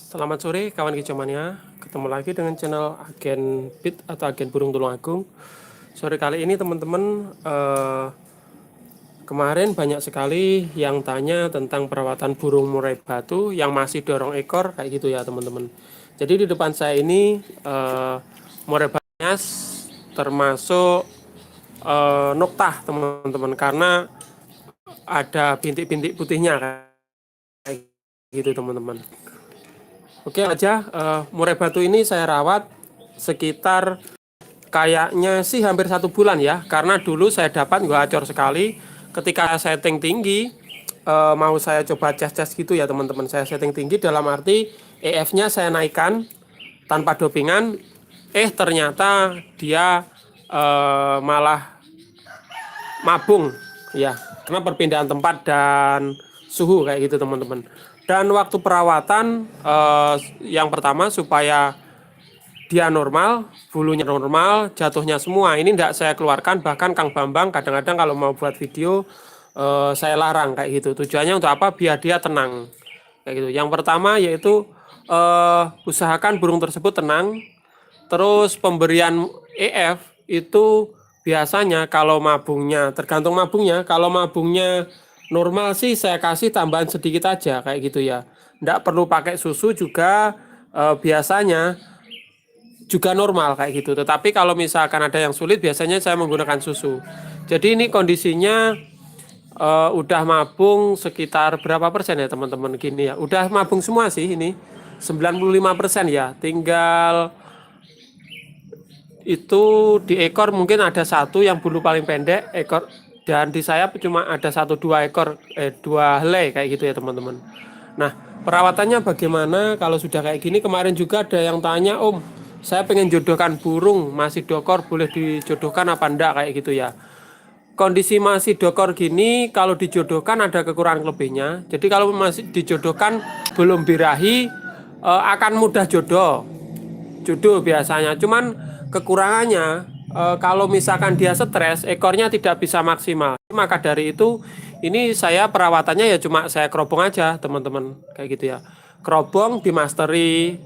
Selamat sore kawan kicauannya. Ketemu lagi dengan channel Agen Bit atau Agen Burung Tulungagung. Sore kali ini teman-teman, kemarin banyak sekali yang tanya tentang perawatan burung murai batu yang masih dorong ekor kayak gitu ya teman-teman. Jadi di depan saya ini murai batunya termasuk noktah teman-teman, karena ada bintik-bintik putihnya kayak gitu teman-teman. Oke aja, murai batu ini saya rawat sekitar kayaknya sih hampir 1 bulan ya, karena dulu saya dapat gacor sekali ketika setting tinggi. Mau saya coba cas-cas gitu ya teman-teman, saya setting tinggi dalam arti EF-nya saya naikkan tanpa dopingan, ternyata dia malah mabung ya, karena perpindahan tempat dan suhu kayak gitu teman-teman. Dan waktu perawatan, yang pertama supaya dia normal, bulunya normal, jatuhnya semua ini tidak saya keluarkan. Bahkan Kang Bambang kadang-kadang kalau mau buat video, saya larang kayak gitu. Tujuannya untuk apa? Biar dia tenang kayak gitu. Yang pertama yaitu usahakan burung tersebut tenang. Terus pemberian EF itu biasanya kalau mabungnya, tergantung mabungnya. Kalau mabungnya normal sih saya kasih tambahan sedikit aja kayak gitu ya. Nggak perlu pakai susu juga, biasanya juga normal kayak gitu. Tetapi kalau misalkan ada yang sulit, biasanya saya menggunakan susu. Jadi ini kondisinya udah mabung sekitar berapa persen ya teman-teman gini ya. Udah mabung semua sih ini. 95% ya. Tinggal itu di ekor mungkin ada satu yang bulu paling pendek ekor, dan di sayap cuma ada 1-2 ekor, 2 helai kayak gitu ya teman-teman. Nah, perawatannya bagaimana kalau sudah kayak gini? Kemarin juga ada yang tanya, Om, saya pengen jodohkan burung masih dokor, boleh dijodohkan apa enggak kayak gitu ya. Kondisi masih dokor gini kalau dijodohkan ada kekurangan lebihnya. Jadi kalau masih dijodohkan belum birahi, akan mudah jodoh biasanya. Cuman kekurangannya, kalau misalkan dia stres, ekornya tidak bisa maksimal. Maka dari itu ini saya perawatannya ya cuma saya kerobong aja teman-teman kayak gitu ya. Kerobong, dimasteri,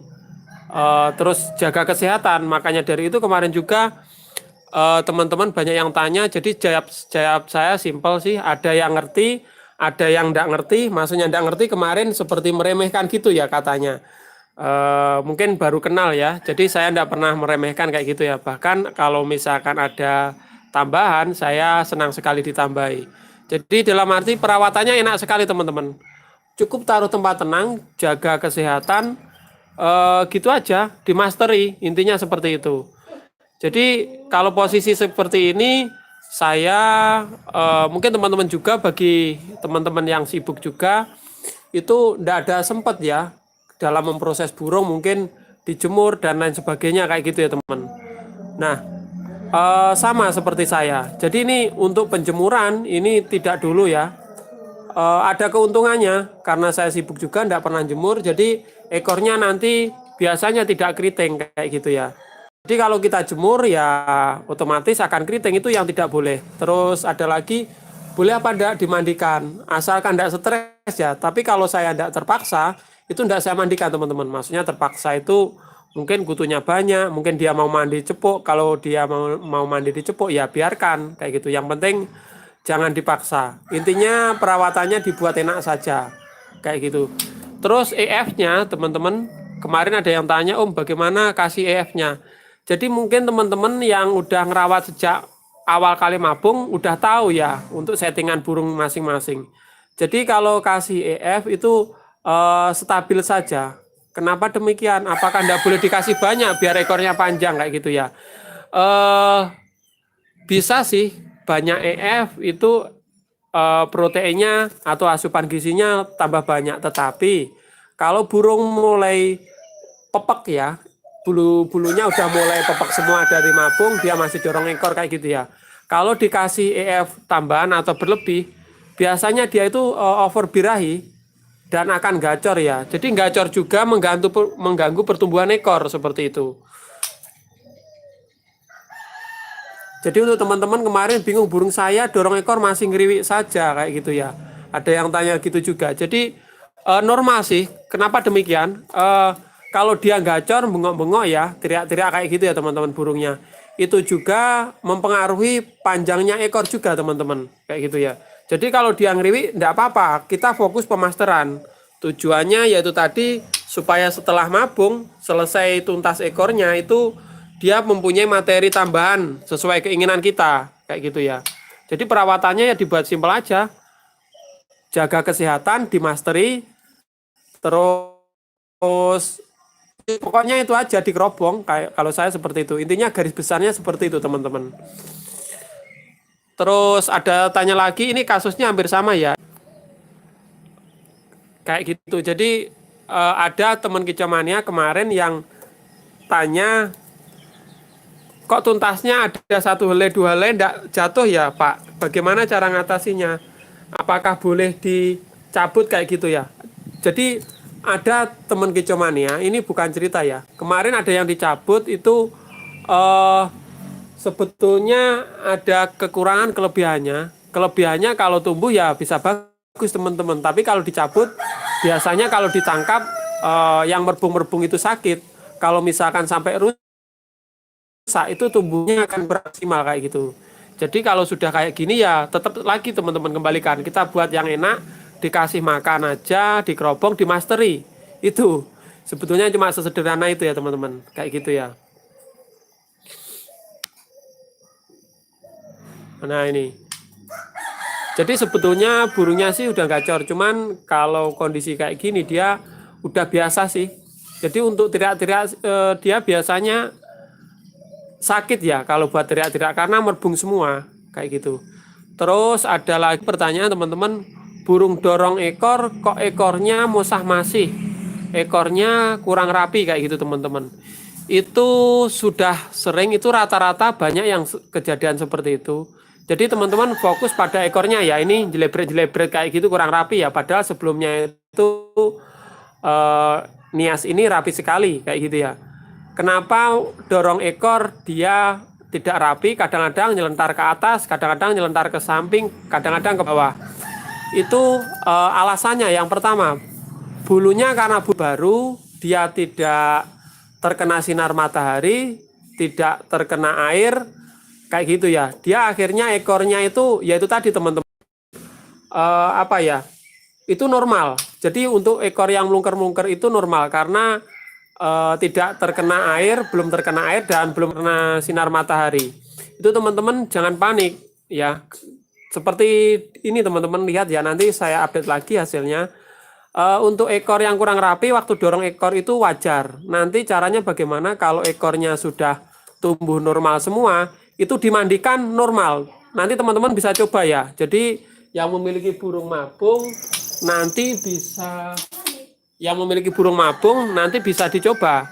terus jaga kesehatan. Makanya dari itu kemarin juga teman-teman banyak yang tanya. Jadi jawab saya simpel sih. Ada yang ngerti, ada yang nggak ngerti. Maksudnya nggak ngerti kemarin seperti meremehkan gitu ya katanya. Mungkin baru kenal ya. Jadi saya nggak pernah meremehkan kayak gitu ya. Bahkan kalau misalkan ada tambahan, saya senang sekali ditambahi. Jadi dalam arti perawatannya enak sekali teman-teman. Cukup taruh tempat tenang, jaga kesehatan, gitu aja, dimasteri. Intinya seperti itu. Jadi kalau posisi seperti ini, saya, mungkin teman-teman juga, bagi teman-teman yang sibuk juga, itu ndak ada sempat ya dalam memproses burung, mungkin dijemur dan lain sebagainya kayak gitu ya teman. Nah, sama seperti saya. Jadi ini untuk penjemuran ini tidak dulu ya. Ada keuntungannya karena saya sibuk juga ndak pernah jemur, jadi ekornya nanti biasanya tidak keriting kayak gitu ya. Jadi kalau kita jemur ya otomatis akan keriting, itu yang tidak boleh. Terus ada lagi, boleh apa enggak dimandikan, asalkan enggak stres ya. Tapi kalau saya enggak terpaksa, itu enggak saya mandikan teman-teman. Maksudnya terpaksa itu mungkin kutunya banyak, mungkin dia mau mandi cepuk. Kalau dia mau mandi di cepuk ya biarkan kayak gitu. Yang penting jangan dipaksa. Intinya perawatannya dibuat enak saja kayak gitu. Terus EF-nya teman-teman, kemarin ada yang tanya, Om bagaimana kasih EF-nya. Jadi mungkin teman-teman yang udah ngerawat sejak awal kali mabung udah tahu ya untuk settingan burung masing-masing. Jadi kalau kasih EF itu stabil saja. Kenapa demikian? Apakah tidak boleh dikasih banyak biar ekornya panjang kayak gitu ya? Eh Bisa sih, banyak EF itu proteinnya atau asupan gizinya tambah banyak. Tetapi kalau burung mulai pepek ya, bulu-bulunya udah mulai pepek semua dari mabung, dia masih dorong ekor kayak gitu ya. Kalau dikasih EF tambahan atau berlebih, biasanya dia itu over birahi dan akan gacor ya. Jadi gacor juga, mengganggu pertumbuhan ekor seperti itu. Jadi untuk teman-teman kemarin bingung, burung saya dorong ekor masih ngeriwik saja kayak gitu ya. Ada yang tanya gitu juga. Jadi Normal sih. Kenapa demikian? Kalau dia gacor, bengok-bengok ya, teriak-teriak kayak gitu ya teman-teman burungnya. Itu juga mempengaruhi panjangnya ekor juga teman-teman, kayak gitu ya. Jadi kalau dia ngeriwi, enggak apa-apa. Kita fokus pemasteran. Tujuannya yaitu tadi supaya setelah mabung, selesai tuntas ekornya itu dia mempunyai materi tambahan sesuai keinginan kita, kayak gitu ya. Jadi perawatannya ya dibuat simpel aja. Jaga kesehatan, dimasteri, terus pokoknya itu aja dikerobong. Kayak kalau saya seperti itu. Intinya garis besarnya seperti itu teman-teman. Terus ada tanya lagi, ini kasusnya hampir sama ya. Kayak gitu. Jadi ada teman kicomania kemarin yang tanya, kok tuntasnya ada 1 helai 2 helai enggak jatuh ya Pak? Bagaimana cara ngatasinya? Apakah boleh dicabut kayak gitu ya? Jadi ada teman kicomania, ini bukan cerita ya. Kemarin ada yang dicabut itu eh, sebetulnya ada kekurangan kelebihannya. Kelebihannya kalau tumbuh ya bisa bagus teman-teman. Tapi kalau dicabut biasanya kalau ditangkap yang merbung-merbung itu sakit. Kalau misalkan sampai rusak itu tumbuhnya akan maksimal kayak gitu. Jadi kalau sudah kayak gini ya tetap lagi teman-teman kembalikan. Kita buat yang enak, dikasih makan aja, dikerobong, dimasteri. Itu sebetulnya cuma sesederhana itu ya teman-teman. Kayak gitu ya. Nah ini. Jadi sebetulnya burungnya sih udah gacor. Cuman kalau kondisi kayak gini dia udah biasa sih. Jadi untuk teriak-teriak dia biasanya sakit ya kalau buat teriak-teriak karena merbung semua kayak gitu. Terus ada lagi pertanyaan teman-teman, burung dorong ekor kok ekornya musah masih, ekornya kurang rapi kayak gitu teman-teman. Itu sudah sering, itu rata-rata banyak yang kejadian seperti itu. Jadi teman-teman fokus pada ekornya ya, ini jelebret-jelebret kayak gitu kurang rapi ya, padahal sebelumnya itu nias ini rapi sekali kayak gitu ya. Kenapa dorong ekor dia tidak rapi, kadang-kadang nyelentar ke atas, kadang-kadang nyelentar ke samping, kadang-kadang ke bawah. Itu alasannya yang pertama, bulunya karena bulu baru, dia tidak terkena sinar matahari, tidak terkena air, kayak gitu ya. Dia akhirnya ekornya itu, yaitu tadi teman-teman, apa ya, itu normal. Jadi untuk ekor yang melungker-melungker itu normal karena tidak terkena air, belum terkena air dan belum kena sinar matahari. Itu teman-teman jangan panik ya. Seperti ini teman-teman lihat ya, nanti saya update lagi hasilnya. Untuk ekor yang kurang rapi waktu dorong ekor itu wajar. Nanti caranya bagaimana kalau ekornya sudah tumbuh normal semua, itu dimandikan normal. Nanti teman-teman bisa coba ya. Jadi yang memiliki burung mabung nanti bisa dicoba.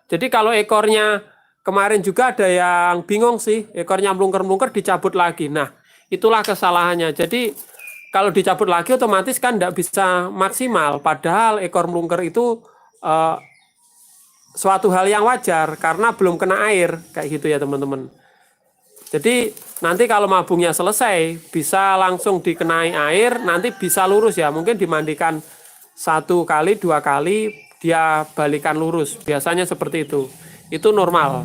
Jadi kalau ekornya kemarin juga ada yang bingung sih, ekornya melungker-melungker dicabut lagi. Nah, itulah kesalahannya. Jadi kalau dicabut lagi otomatis kan tidak bisa maksimal. Padahal ekor melungker itu suatu hal yang wajar karena belum kena air kayak gitu ya teman-teman. Jadi nanti kalau mabungnya selesai bisa langsung dikenai air, nanti bisa lurus ya. Mungkin dimandikan 1 kali 2 kali dia balikan lurus. Biasanya seperti itu. Itu normal.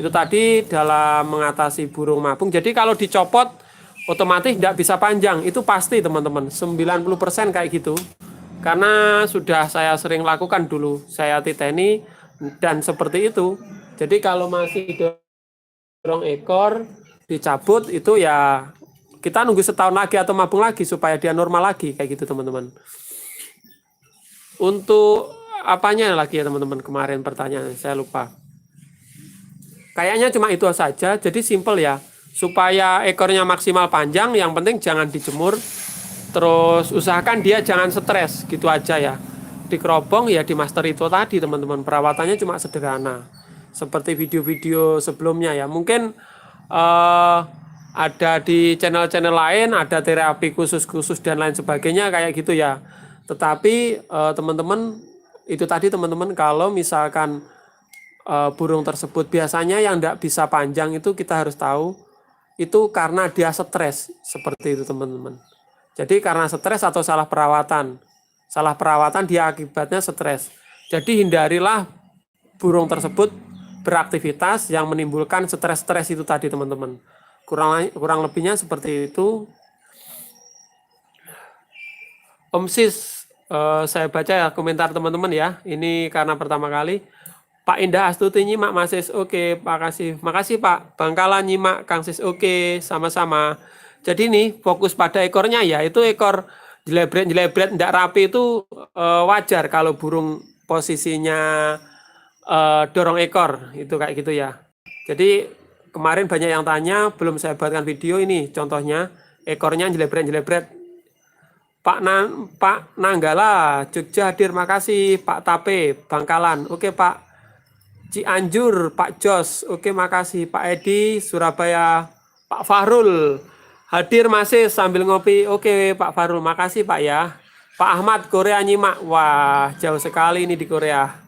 Itu tadi dalam mengatasi burung mabung. Jadi kalau dicopot otomatis tidak bisa panjang, itu pasti teman-teman, 90% kayak gitu. Karena sudah saya sering lakukan dulu, saya titeni dan seperti itu. Jadi kalau masih dorong ekor dicabut itu ya kita nunggu setahun lagi atau mabung lagi supaya dia normal lagi kayak gitu teman-teman. Untuk apanya lagi ya teman-teman, kemarin pertanyaan saya lupa. Kayaknya cuma itu saja, jadi simple ya. Supaya ekornya maksimal panjang, yang penting jangan dijemur. Terus usahakan dia jangan stres, gitu aja ya. Dikerobong ya di master itu tadi teman-teman. Perawatannya cuma sederhana. Seperti video-video sebelumnya ya. Mungkin ada di channel-channel lain, ada terapi khusus-khusus dan lain sebagainya kayak gitu ya. Tetapi teman-teman, itu tadi teman-teman, kalau misalkan burung tersebut biasanya yang tidak bisa panjang itu kita harus tahu itu karena dia stres seperti itu teman-teman. Jadi karena stres atau salah perawatan salah perawatan dia akibatnya stres. Jadi hindarilah burung tersebut beraktivitas yang menimbulkan stres-stres itu tadi teman-teman. Kurang lebihnya seperti itu. Om Sis, saya baca ya komentar teman-teman ya. Ini karena pertama kali. Pak Indah Astuti nyimak Mas Sis. Oke, makasih Pak. Bangkalan nyimak Kang Sis. Oke, sama-sama. Jadi nih fokus pada ekornya ya. Itu ekor jelebret tidak rapi itu wajar kalau burung posisinya dorong ekor itu kayak gitu ya. Jadi kemarin banyak yang tanya, belum saya buatkan video ini. Contohnya ekornya jelebret. Pak Nanggala, Jogja hadir, makasih. Pak Tape, Bangkalan, oke Pak. Cianjur, Pak Jos, oke makasih. Pak Edi, Surabaya, Pak Fahrul, hadir masih sambil ngopi, oke Pak Fahrul, makasih Pak ya. Pak Ahmad, Korea nyimak, wah jauh sekali ini di Korea.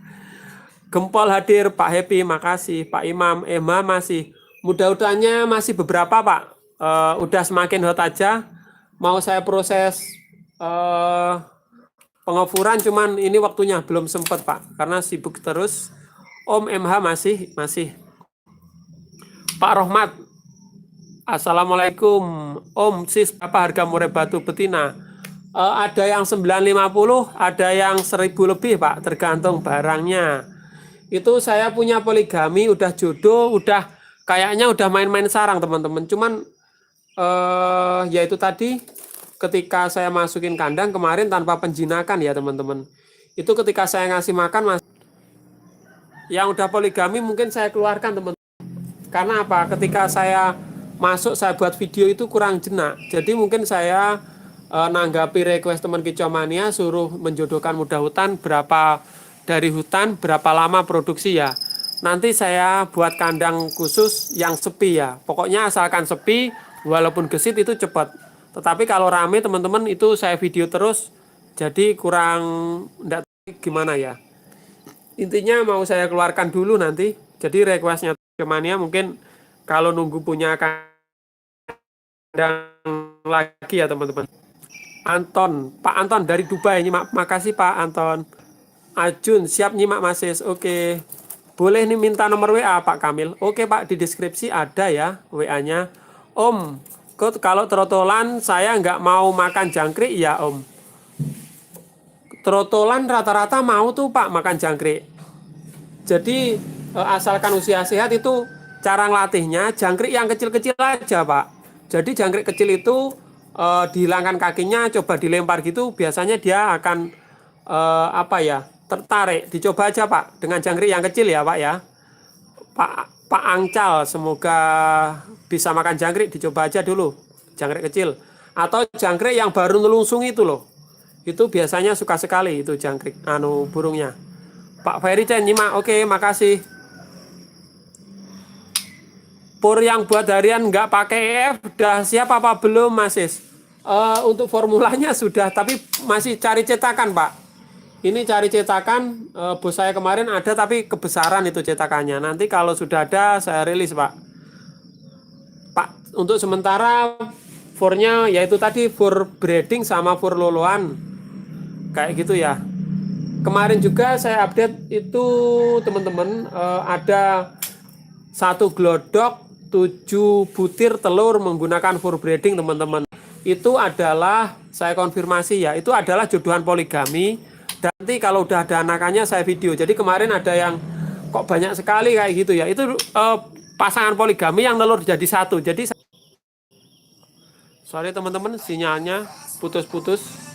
Gempol hadir, Pak Happy, makasih. Pak Imam, Emma masih. Mudah-mudahannya masih beberapa Pak. Udah semakin hot aja. Mau saya proses pengofuran, cuman ini waktunya belum sempat Pak, karena sibuk terus. Om MH masih. Pak Rohmat, Assalamualaikum. Om Sis, apa harga murai batu betina? Ada yang 950, ada yang 1000 lebih Pak, tergantung barangnya. Itu saya punya poligami, udah jodoh, udah kayaknya udah main-main sarang teman-teman. Cuman ya itu tadi, ketika saya masukin kandang kemarin tanpa penjinakan ya teman-teman. Itu ketika saya ngasih makan Mas, yang udah poligami mungkin saya keluarkan teman-teman. Karena apa? Ketika saya masuk saya buat video itu kurang jenak. Jadi mungkin saya nanggapi request teman Kicomania suruh menjodohkan muda hutan berapa dari hutan berapa lama produksi ya. Nanti saya buat kandang khusus yang sepi ya. Pokoknya asalkan sepi, walaupun gesit itu cepat. Tetapi kalau rame teman-teman itu saya video terus, jadi kurang enggak gimana ya. Intinya mau saya keluarkan dulu nanti. Jadi requestnya Kicomania mungkin kalau nunggu punya kandang lagi ya teman-teman. Anton, Pak Anton dari Dubai nyimak, makasih Pak Anton. Ajun siap nyimak Mas Sis. Oke. Boleh nih minta nomor WA Pak Kamil. Oke Pak, di deskripsi ada ya WA-nya. Om, kalau trotolan saya nggak mau makan jangkrik ya Om. Trotolan rata-rata mau tuh Pak makan jangkrik. Jadi asalkan usia sehat itu cara ngelatihnya jangkrik yang kecil-kecil aja Pak. Jadi jangkrik kecil itu dihilangkan kakinya, coba dilempar gitu, biasanya dia akan tertarik. Dicoba aja Pak dengan jangkrik yang kecil ya Pak ya. Pak Angcal, semoga bisa makan jangkrik, dicoba aja dulu jangkrik kecil. Atau jangkrik yang baru nelungsung itu loh, itu biasanya suka sekali itu jangkrik burungnya. Pak Ferry Chen nyimak, oke makasih. Pur yang buat harian nggak pakai EF udah siap apa belum Mas Sis? Untuk formulanya sudah, tapi masih cari cetakan Pak. Ini cari cetakan, bos saya kemarin ada tapi kebesaran itu cetakannya. Nanti kalau sudah ada saya rilis Pak. Pak, untuk sementara furnya yaitu tadi fur breeding sama fur loloan. Kayak gitu ya. Kemarin juga saya update itu teman-teman, ada 1 glodok 7 butir telur menggunakan fur breeding teman-teman. Itu adalah saya konfirmasi ya, itu adalah jodohan poligami. Dan nanti kalau udah ada anakannya saya video. Jadi kemarin ada yang kok banyak sekali kayak gitu ya. Itu pasangan poligami yang telur jadi 1. Jadi sorry teman-teman sinyalnya putus-putus.